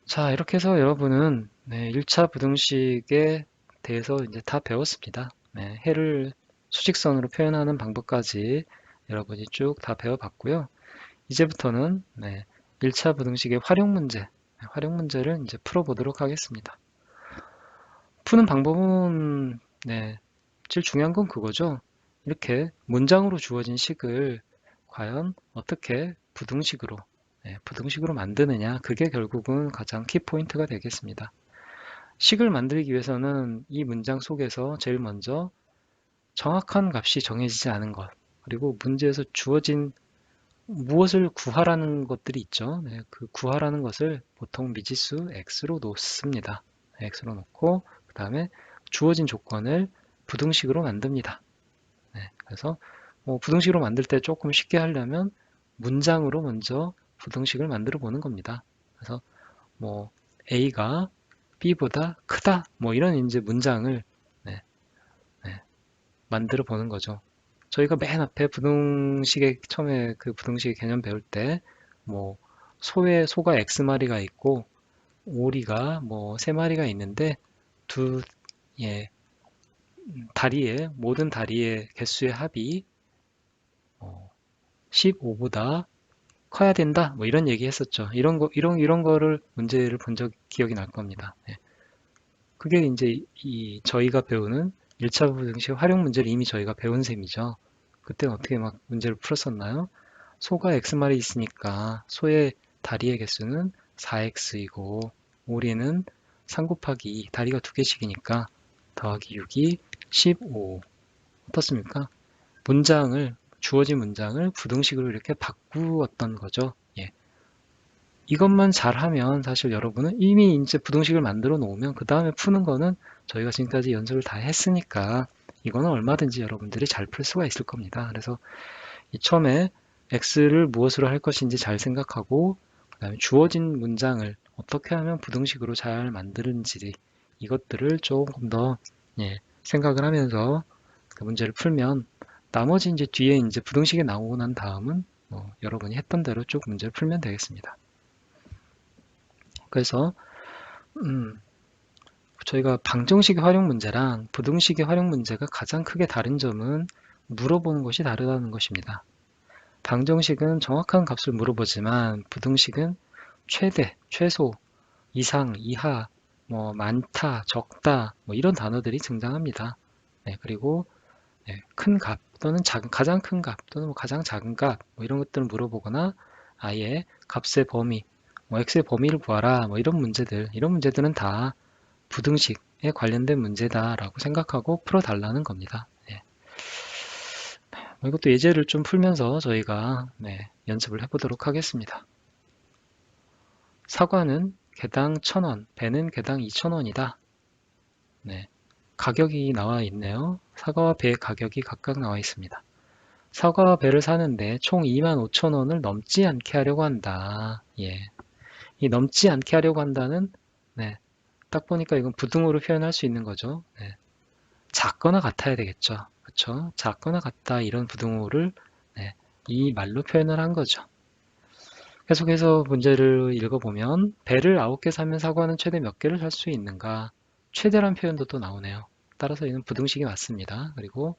자, 이렇게 해서 여러분은 1차 부등식에 대해서 이제 다 배웠습니다. 해를 수직선으로 표현하는 방법까지 여러분이 쭉 다 배워봤고요. 이제부터는 1차 부등식의 활용 문제, 활용 문제를 이제 풀어보도록 하겠습니다. 푸는 방법은 제일 중요한 건 그거죠. 이렇게 문장으로 주어진 식을 과연 어떻게 부등식으로 만드느냐, 그게 결국은 가장 키포인트가 되겠습니다. 식을 만들기 위해서는 이 문장 속에서 제일 먼저 정확한 값이 정해지지 않은 것, 그리고 문제에서 주어진 무엇을 구하라는 것들이 있죠. 그 구하라는 것을 보통 미지수 x로 놓습니다. x로 놓고 그 다음에 주어진 조건을 부등식으로 만듭니다. 그래서 부등식으로 만들 때 조금 쉽게 하려면 문장으로 먼저 부등식을 만들어 보는 겁니다. 그래서 뭐 A가 B보다 크다 뭐 이런 이제 문장을 네, 네, 만들어 보는 거죠. 저희가 맨 앞에 부등식의 처음에 그 부등식의 개념 배울 때 뭐 소가 X마리가 있고 오리가 뭐 3마리가 있는데 두 예, 다리의 모든 다리의 개수의 합이 15보다 커야 된다. 뭐 이런 얘기 했었죠. 이런 거를 문제를 본 적 기억이 날 겁니다. 그게 이제 저희가 배우는 1차 부등식 활용 문제를 이미 저희가 배운 셈이죠. 그때는 어떻게 막 문제를 풀었었나요? 소가 x마리 있으니까 소의 다리의 개수는 4x이고 오리는 3 곱하기 2, 다리가 두 개씩이니까 더하기 6이 15. 어떻습니까? 주어진 문장을 부등식으로 이렇게 바꾸었던 거죠. 이것만 잘하면 사실 여러분은 이미 이제 부등식을 만들어 놓으면 그 다음에 푸는 거는 저희가 지금까지 연습을 다 했으니까 이거는 얼마든지 여러분들이 잘 풀 수가 있을 겁니다. 그래서 처음에 x를 무엇으로 할 것인지 잘 생각하고 그다음에 주어진 문장을 어떻게 하면 부등식으로 잘 만드는지 이것들을 조금 더 생각을 하면서 그 문제를 풀면 나머지 이제 뒤에 이제 부등식이 나오고 난 다음은 여러분이 했던 대로 쭉 문제를 풀면 되겠습니다. 그래서 저희가 방정식의 활용 문제랑 부등식의 활용 문제가 가장 크게 다른 점은 물어보는 것이 다르다는 것입니다. 방정식은 정확한 값을 물어보지만 부등식은 최대, 최소, 이상, 이하, 뭐 많다, 적다 뭐 이런 단어들이 등장합니다. 그리고 큰 값 또는 가장 큰 값 또는 뭐 가장 작은 값 뭐 이런 것들을 물어보거나 아예 값의 범위, 뭐 x의 범위를 구하라 뭐 이런 문제들은 다 부등식에 관련된 문제다라고 생각하고 풀어달라는 겁니다. 이것도 예제를 좀 풀면서 저희가 연습을 해보도록 하겠습니다. 사과는 개당 1,000원, 배는 개당 2,000원이다. 가격이 나와 있네요. 사과와 배의 가격이 각각 나와 있습니다. 사과와 배를 사는데 총 25,000원을 넘지 않게 하려고 한다. 이 넘지 않게 하려고 한다는 딱 보니까 이건 부등호로 표현할 수 있는 거죠. 작거나 같아야 되겠죠. 그렇죠? 작거나 같다 이런 부등호를 이 말로 표현을 한 거죠. 계속해서 문제를 읽어보면 배를 9개 사면 사과는 최대 몇 개를 살 수 있는가? 최대란 표현도 또 나오네요. 따라서 이는 부등식이 맞습니다. 그리고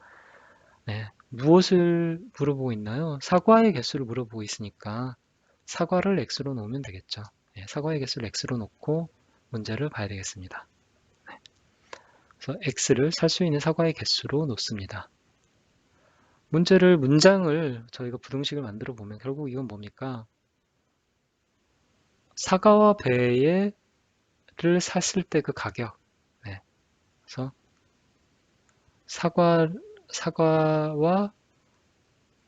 무엇을 물어보고 있나요? 사과의 개수를 물어보고 있으니까 사과를 x로 놓으면 되겠죠. 사과의 개수를 x로 놓고 문제를 봐야 되겠습니다. 그래서 x를 살 수 있는 사과의 개수로 놓습니다. 문장을 저희가 부등식을 만들어 보면 결국 이건 뭡니까? 사과와 배를 샀을 때 그 가격. 그래서 사과와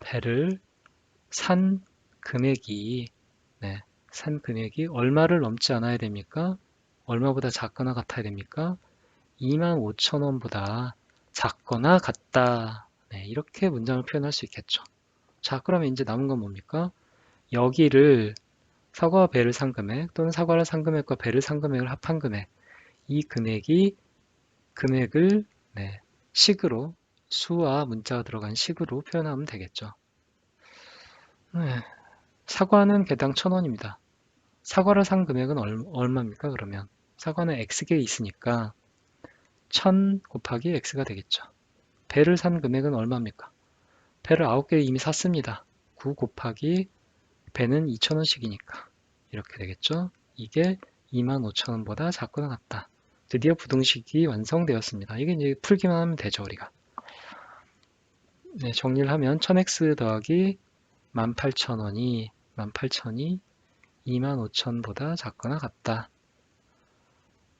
배를 산 금액이, 산 금액이 얼마를 넘지 않아야 됩니까? 얼마보다 작거나 같아야 됩니까? 25,000원보다 작거나 같다. 이렇게 문장을 표현할 수 있겠죠. 자, 그러면 이제 남은 건 뭡니까? 여기를 사과와 배를 산 금액 또는 사과를 산 금액과 배를 산 금액을 합한 금액 이 금액을 식으로 수와 문자가 들어간 식으로 표현하면 되겠죠. 사과는 개당 1,000원입니다. 사과를 산 금액은 얼마입니까? 그러면 사과는 x개에 있으니까 1000 곱하기 x가 되겠죠. 배를 산 금액은 얼마입니까? 배를 9개 이미 샀습니다. 9 곱하기 배는 2,000원씩이니까 이렇게 되겠죠. 이게 25,000원보다 작거나 같다. 드디어 부등식이 완성되었습니다. 이게 이제 풀기만 하면 되죠, 우리가. 네, 정리를 하면 1000x 더하기 18,000이 25,000보다 작거나 같다.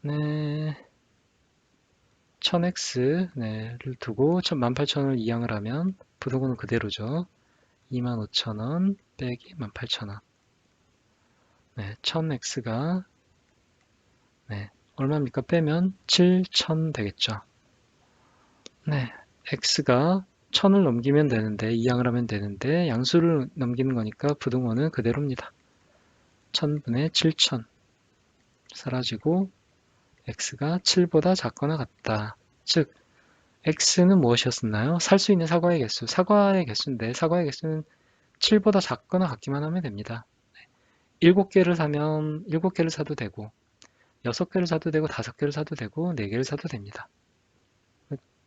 네, 1000x를 두고 18,000을 이항을 하면 부등호는 그대로죠. 25,000원 빼기 18,000원. 네, 1000x가 네, 얼마입니까? 빼면 7,000 되겠죠. 네, x가 1000을 넘기면 되는데, 이항을 하면 되는데, 양수를 넘기는 거니까 부등호는 그대로입니다. 1000분의 7000 사라지고 x가 7보다 작거나 같다. 즉, x는 무엇이었나요? 살 수 있는 사과의 개수. 사과의 개수인데, 사과의 개수는 7보다 작거나 같기만 하면 됩니다. 7개를 사면 7개를 사도 되고, 6개를 사도 되고, 5개를 사도 되고, 4개를 사도 됩니다.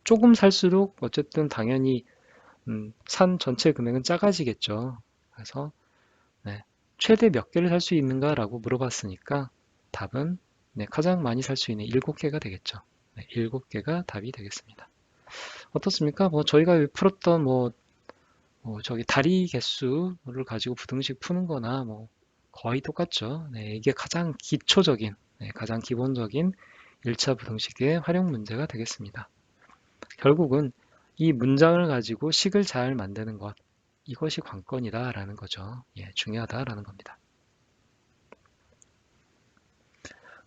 조금 살수록 어쨌든 당연히 산 전체 금액은 작아지겠죠. 그래서 네, 최대 몇 개를 살 수 있는가라고 물어봤으니까 답은 네, 가장 많이 살 수 있는 7개가 되겠죠. 네, 7개가 답이 되겠습니다. 어떻습니까? 뭐 저희가 풀었던 저기 다리 개수를 가지고 부등식 푸는 거나 뭐 거의 똑같죠. 네, 이게 가장 기초적인, 네, 가장 기본적인 1차 부등식의 활용 문제가 되겠습니다. 결국은 이 문장을 가지고 식을 잘 만드는 것, 이것이 관건이다라는 거죠. 예, 중요하다라는 겁니다.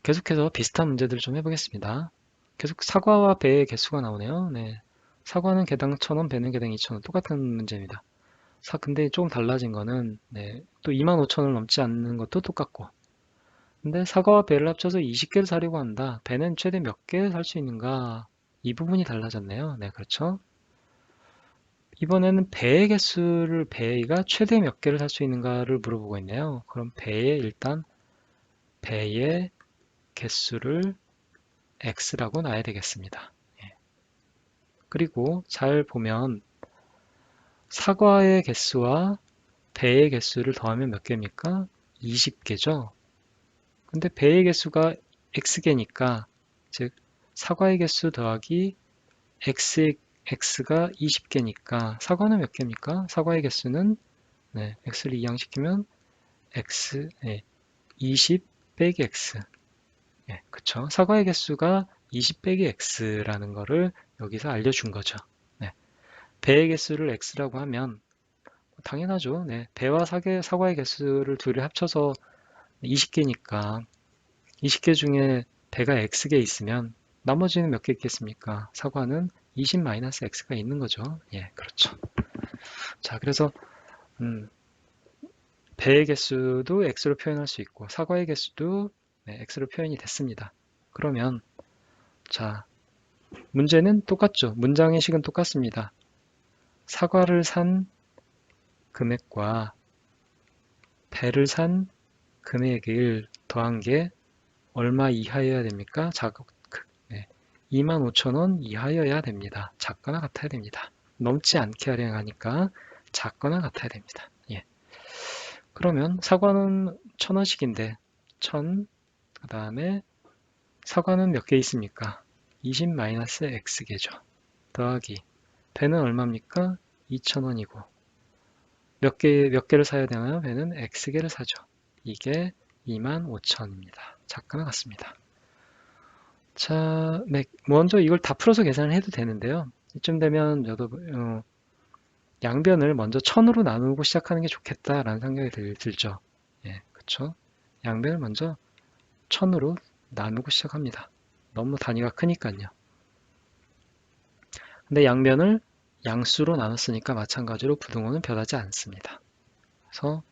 계속해서 비슷한 문제들을 좀 해보겠습니다. 계속 사과와 배의 개수가 나오네요. 네, 사과는 개당 1,000원, 배는 개당 2,000원. 똑같은 문제입니다. 근데 조금 달라진 거는 네, 또 25,000원을 넘지 않는 것도 똑같고, 근데 사과와 배를 합쳐서 20개를 사려고 한다. 배는 최대 몇 개 살 수 있는가? 이 부분이 달라졌네요. 네, 그렇죠. 이번에는 배의 개수를 배가 최대 몇 개를 살 수 있는가를 물어보고 있네요. 그럼 일단 배의 개수를 x라고 놔야 되겠습니다. 예. 그리고 잘 보면 사과의 개수와 배의 개수를 더하면 몇 개입니까? 20개죠. 근데 배의 개수가 x개니까 즉 사과의 개수 더하기 x가 20개니까 사과는 몇 개입니까? 사과의 개수는 네, x를 이항시키면 x 20 빼기 x. 예, 그쵸. 사과의 개수가 20 빼기 x라는 거를 여기서 알려준 거죠. 네, 배의 개수를 x라고 하면 당연하죠. 네, 배와 사과의 개수를 둘이 합쳐서 20개니까 20개 중에 배가 x개 있으면 나머지는 몇 개 있겠습니까? 사과는 20-x가 있는 거죠. 예, 그렇죠. 자, 그래서 배의 개수도 x로 표현할 수 있고 사과의 개수도 네, x로 표현이 됐습니다. 그러면 자, 문제는 똑같죠. 문장의 식은 똑같습니다. 사과를 산 금액과 배를 산 금액을 더한 게 얼마 이하여야 됩니까? 25,000원 이하여야 됩니다. 작거나 같아야 됩니다. 넘지 않게 하려 하니까 작거나 같아야 됩니다. 예. 그러면 사과는 1,000원씩인데 1,000, 그 다음에 사과는 몇 개 있습니까? 20-x개죠. 더하기 배는 얼마입니까? 2,000원이고 몇 개를 사야 되나요? 배는 x개를 사죠. 이게 25,000원입니다. 작거나 같습니다. 자, 네, 먼저 이걸 다 풀어서 계산을 해도 되는데요. 이쯤 되면 저도 양변을 먼저 1000으로 나누고 시작하는 게 좋겠다라는 생각이 들죠. 예, 그쵸? 양변을 먼저 1000으로 나누고 시작합니다. 너무 단위가 크니까요. 근데 양변을 양수로 나눴으니까 마찬가지로 부등호는 변하지 않습니다. 그래서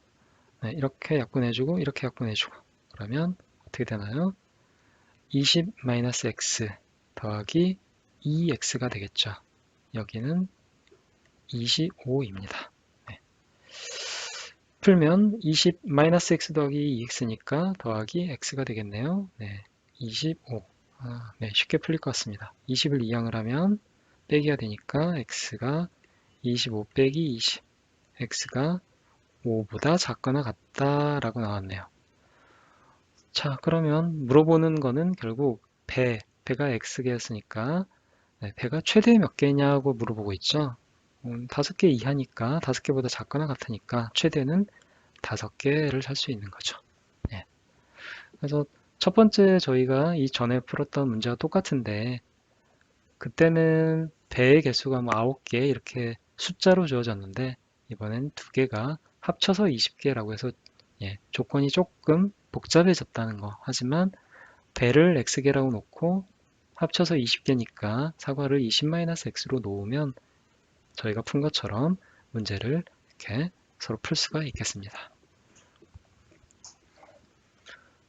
네, 이렇게 약분해주고 이렇게 약분해주고 그러면 어떻게 되나요? 20-x 더하기 2x가 되겠죠. 여기는 25입니다. 네. 풀면 20 마이너스 x 더하기 2x니까 더하기 x가 되겠네요. 네, 25. 네, 쉽게 풀릴 것 같습니다. 20을 이항을 하면 빼기가 되니까 x가 25 빼기 20, x가 5보다 작거나 같다라고 나왔네요. 자, 그러면 물어보는 거는 결국 배가 x개였으니까 네, 배가 최대 몇 개냐고 물어보고 있죠. 5개 이하니까 5개보다 작거나 같으니까 최대는 5개를 살 수 있는 거죠. 네. 그래서 첫 번째 저희가 이전에 풀었던 문제와 똑같은데 그때는 배의 개수가 뭐 9개 이렇게 숫자로 주어졌는데 이번엔 2개가 합쳐서 20개라고 해서 조건이 조금 복잡해졌다는 거. 하지만 배를 x개라고 놓고 합쳐서 20개니까 사과를 20-x로 놓으면 저희가 푼 것처럼 문제를 이렇게 서로 풀 수가 있겠습니다.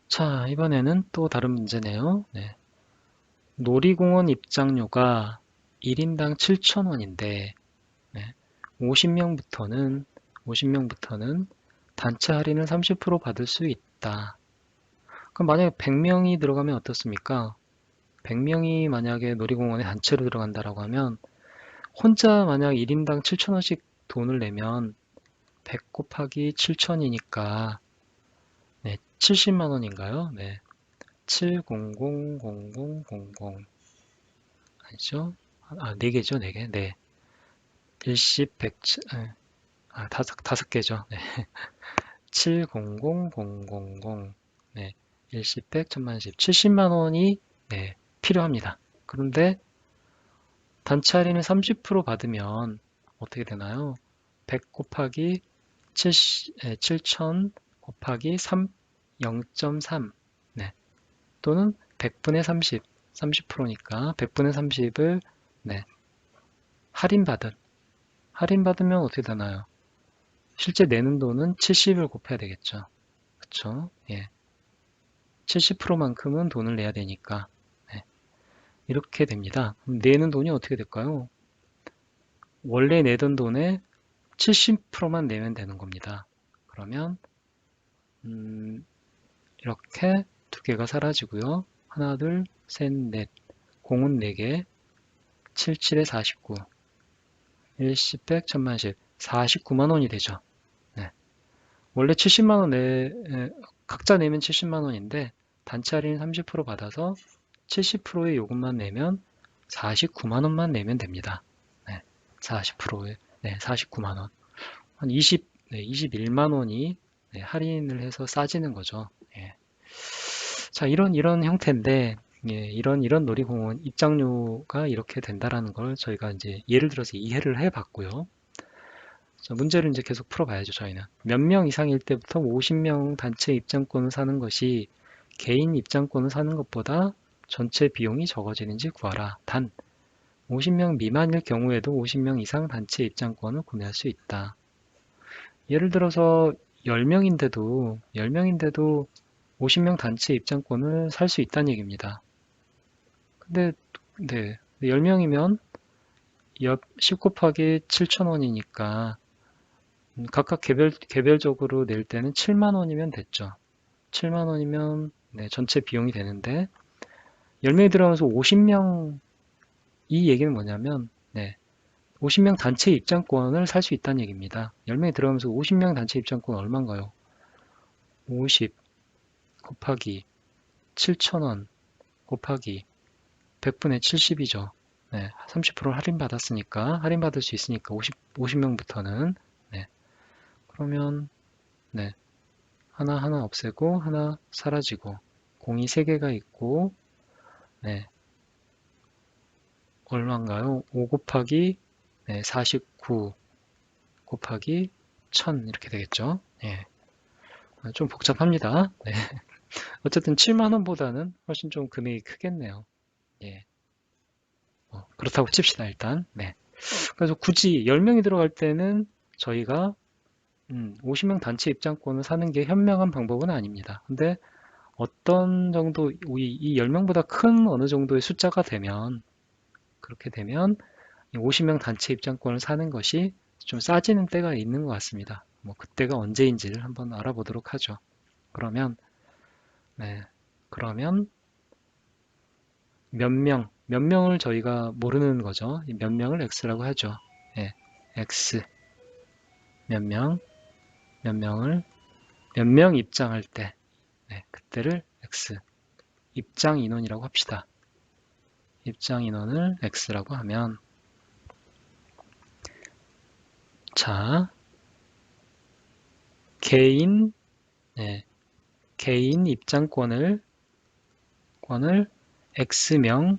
자, 이번에는 또 다른 문제네요. 네. 놀이공원 입장료가 1인당 7,000원인데 50명부터는 단체 할인을 30% 받을 수 있다. 그럼 만약에 100명이 들어가면 어떻습니까? 100명이 만약에 놀이공원에 단체로 들어간다라고 하면 혼자 만약 1인당 7,000원씩 돈을 내면 100 곱하기 7,000이니까 70만 원인가요? 네. 7000000 아니죠? 4개죠, 4개. 네. 일십, 백, 다섯 개죠. 네. 700000 네. 일십, 백, 천만십. 70만 원이 필요합니다. 그런데 단체 할인을 30% 받으면 어떻게 되나요? 100 곱하기 7000 곱하기 3, 0.3 네. 또는 100분의 30, 30%니까 100분의 30을 할인받으면 어떻게 되나요? 실제 내는 돈은 70을 곱해야 되겠죠. 그쵸? 예. 70%만큼은 돈을 내야 되니까 이렇게 됩니다. 그럼 내는 돈이 어떻게 될까요? 원래 내던 돈의 70%만 내면 되는 겁니다. 그러면 이렇게 2개가 사라지고요. 하나, 둘, 셋, 넷. 공은 4개, 7, 7에 49, 1십, 100, 천만십, 49만 원이 되죠. 네. 원래 70만 원 각자 내면 70만 원인데 단체 할인 30% 받아서 70%의 요금만 내면 49만 원만 내면 됩니다. 40%에 49만 원. 한 21만 원이 할인을 해서 싸지는 거죠. 자, 이런 형태인데 이런 놀이공원 입장료가 이렇게 된다라는 걸 저희가 이제 예를 들어서 이해를 해봤고요. 자, 문제를 이제 계속 풀어봐야죠. 저희는 몇 명 이상일 때부터 50명 단체 입장권을 사는 것이 개인 입장권을 사는 것보다 전체 비용이 적어지는지 구하라. 단 50명 미만일 경우에도 50명 이상 단체 입장권을 구매할 수 있다. 예를 들어서 10명인데도 50명 단체 입장권을 살 수 있다는 얘기입니다. 근데 10명이면 10 곱하기 7,000원이니까 각각 개별적으로 낼 때는 7만 원이면 됐죠. 7만 원이면 전체 비용이 되는데 10명이 들어가면서 50명 이 얘기는 뭐냐면 50명 단체 입장권을 살 수 있다는 얘기입니다. 10명이 들어가면서 50명 단체 입장권 얼마인가요? 50 곱하기 7,000원 곱하기 100분의 70이죠. 30% 할인받았으니까, 할인받을 수 있으니까 50명부터는 그러면 하나 없애고 하나 사라지고 공이 3개가 있고 얼마인가요? 5 곱하기 49 곱하기 1000 이렇게 되겠죠. 좀 복잡합니다. 어쨌든 7만원보다는 훨씬 좀 금액이 크겠네요. 그렇다고 칩시다, 일단. 그래서 굳이 10명이 들어갈 때는 저희가 50명 단체 입장권을 사는 게 현명한 방법은 아닙니다. 근데 어떤 정도, 이 10명보다 큰 어느 정도의 숫자가 되면, 그렇게 되면 50명 단체 입장권을 사는 것이 좀 싸지는 때가 있는 것 같습니다. 뭐 그때가 언제인지를 한번 알아보도록 하죠. 그러면 네, 그러면 몇 명을 저희가 모르는 거죠. 이 몇 명을 x라고 하죠. 예, x 몇 명을 몇 명 입장할 때 네, 그때를 x 입장 인원이라고 합시다. 입장 인원을 x라고 하면 자 개인 네, 개인 입장권을 x명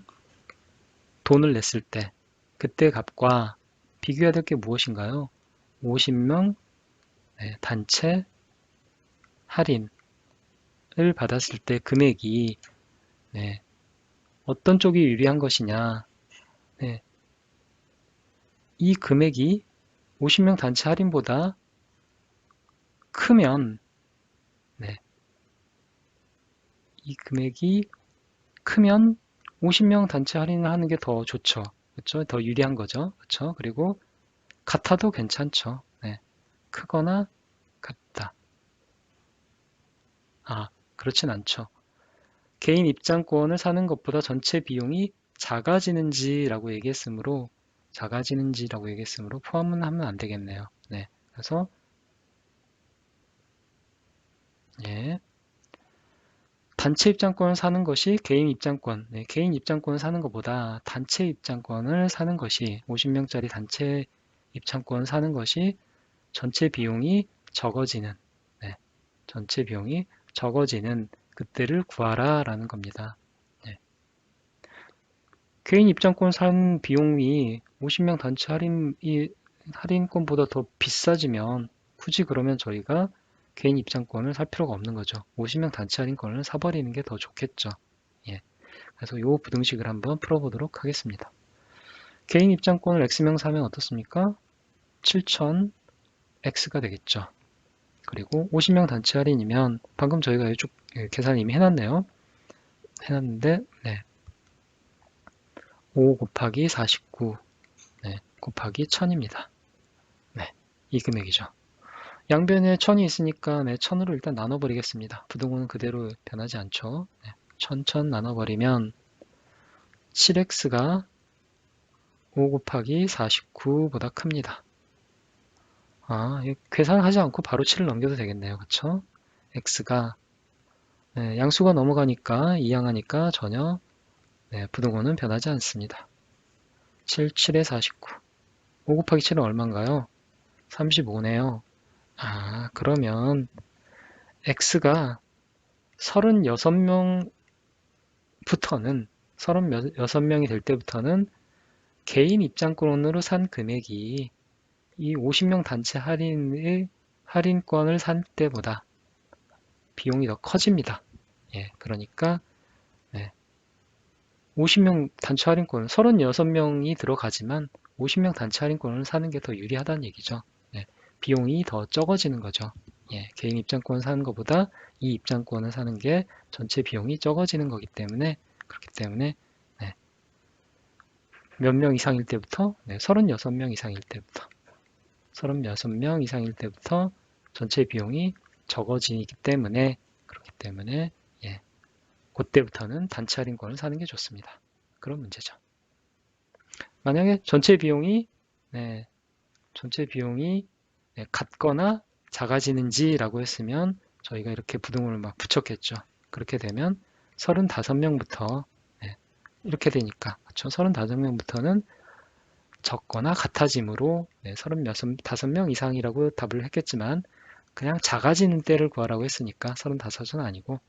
돈을 냈을 때 그때 값과 비교해야 될 게 무엇인가요? 50명 단체 할인을 받았을 때 금액이 네, 어떤 쪽이 유리한 것이냐. 네, 이 금액이 50명 단체 할인보다 크면 네, 이 금액이 크면 50명 단체 할인을 하는 게 더 좋죠. 그렇죠? 더 유리한 거죠. 그렇죠? 그리고 같아도 괜찮죠. 네, 크거나 같다. 그렇진 않죠. 개인 입장권을 사는 것보다 전체 비용이 작아지는지라고 얘기했으므로 포함은 하면 안 되겠네요. 네, 그래서 예, 단체 입장권을 사는 것이 개인 입장권, 개인 입장권을 사는 것보다 단체 입장권을 사는 것이 50명짜리 단체 입장권을 사는 것이 전체 비용이 적어지는 네, 전체 비용이 적어지는 그때를 구하라 라는 겁니다. 네. 개인 입장권 산 비용이 50명 단체 할인권보다 더 비싸지면 굳이 그러면 저희가 개인 입장권을 살 필요가 없는 거죠. 50명 단체 할인권을 사버리는 게 더 좋겠죠. 예. 그래서 이 부등식을 한번 풀어보도록 하겠습니다. 개인 입장권을 X명 사면 어떻습니까? 7,000X가 되겠죠. 그리고 50명 단체 할인이면 방금 저희가 이쪽 계산 이미 해놨네요. 해놨는데 네. 5 곱하기 49 곱하기 1000입니다. 네, 이 금액이죠. 양변에 1000이 있으니까 네, 1000으로 일단 나눠버리겠습니다. 부등호는 그대로 변하지 않죠. 네, 1000 나눠버리면 7x가 5 곱하기 49보다 큽니다. 계산하지 않고 바로 7을 넘겨도 되겠네요. 그쵸? x가 양수가 넘어가니까 이항하니까 전혀 부등호는 변하지 않습니다. 7에 49 5 곱하기 7은 얼마인가요? 35네요. 그러면 x가 36명부터는 36명이 될 때부터는 개인 입장권으로 산 금액이 이 50명 단체 할인권을 산 때보다 비용이 더 커집니다. 예, 그러니까 50명 단체 할인권 36명이 들어가지만 50명 단체 할인권을 사는 게 더 유리하다는 얘기죠. 비용이 더 적어지는 거죠. 개인 입장권 사는 것보다 이 입장권을 사는 게 전체 비용이 적어지는 거기 때문에 그렇기 때문에 몇 명 이상일 때부터 36명 이상일 때부터 36명 이상일 때부터 전체 비용이 적어지기 때문에 그렇기 때문에 그때부터는 단체 할인권을 사는 게 좋습니다. 그런 문제죠. 만약에 전체 비용이 같거나 작아지는지라고 했으면 저희가 이렇게 부등호를 막 붙였겠죠. 그렇게 되면 35명부터 이렇게 되니까 그렇죠? 35명부터는 적거나 같아짐으로 35명 이상이라고 답을 했겠지만 그냥 작아지는 때를 구하라고 했으니까 35은 아니고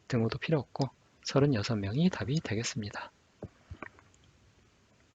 등호도 필요 없고 36명이 답이 되겠습니다.